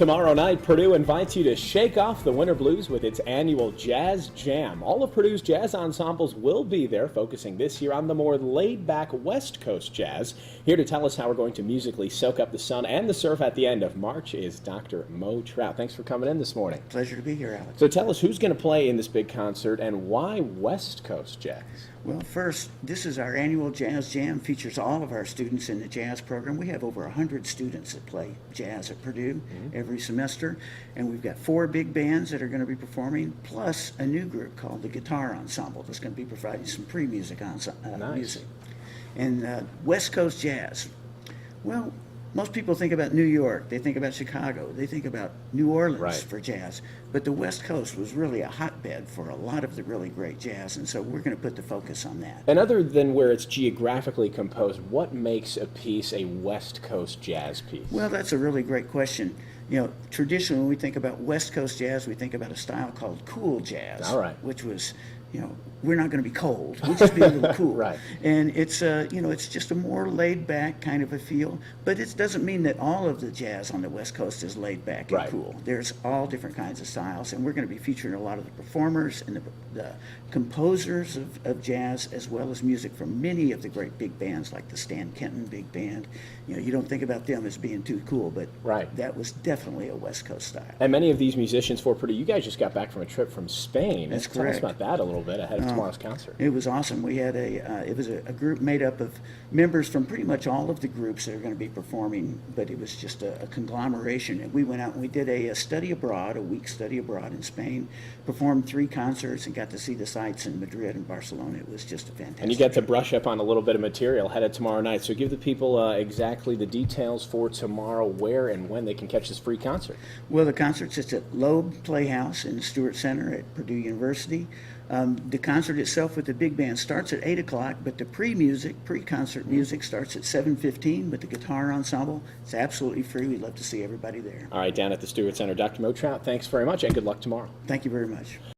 Tomorrow night, Purdue invites you to shake off the winter blues with its annual Jazz Jam. All of Purdue's jazz ensembles will be there, focusing this year on the more laid-back West Coast jazz. Here to tell us how we're going to musically soak up the sun and the surf at the end of March is Dr. Mo Trout. Thanks for coming in this morning. Pleasure to be here, Alex. So tell us who's going to play in this big concert and why West Coast jazz? Well, first, this is our annual Jazz Jam. Features all of our students in the jazz program. We have over 100 students that play jazz at Purdue every semester, and we've got 4 big bands that are going to be performing, plus a new group called the Guitar Ensemble that's going to be providing some pre-music music. And West Coast jazz. Well, most people think about New York, they think about Chicago, they think about New Orleans for jazz, but the West Coast was really a hotbed for a lot of the really great jazz, and so we're going to put the focus on that. And other than where it's geographically composed, what makes a piece a West Coast jazz piece? Well, that's a really great question. You know, traditionally when we think about West Coast jazz, we think about a style called cool jazz, which was, you know, we're not going to be cold. We'll just be a little cool. And it's, you know, it's just a more laid-back kind of a feel. But it doesn't mean that all of the jazz on the West Coast is laid-back and cool. There's all different kinds of styles, and we're going to be featuring a lot of the performers and the composers of jazz, as well as music from many of the great big bands like the Stan Kenton Big Band. You know, you don't think about them as being too cool, but that was definitely a West Coast style. And many of these musicians for Purdue, you guys just got back from a trip from Spain. That's correct. Tell us about that a little bit ahead of tomorrow's concert. It was awesome. We had it was a group made up of members from pretty much all of the groups that are going to be performing, but it was just a conglomeration. And we went out and we did a study abroad, a week study abroad in Spain, performed 3 concerts and got to see the sights in Madrid and Barcelona. It was just a fantastic And you get to brush up on a little bit of material ahead of tomorrow night. So give the people exactly the details for tomorrow, where and when they can catch this free concert. Well, the concert's just at Loeb Playhouse in the Stewart Center at Purdue University. The concert itself with the big band starts at 8 o'clock, but the pre-concert music starts at 7:15 with the guitar ensemble. It's absolutely free. We'd love to see everybody there. All right, down at the Stewart Center. Dr. Mo Trout, thanks very much, and good luck tomorrow. Thank you very much.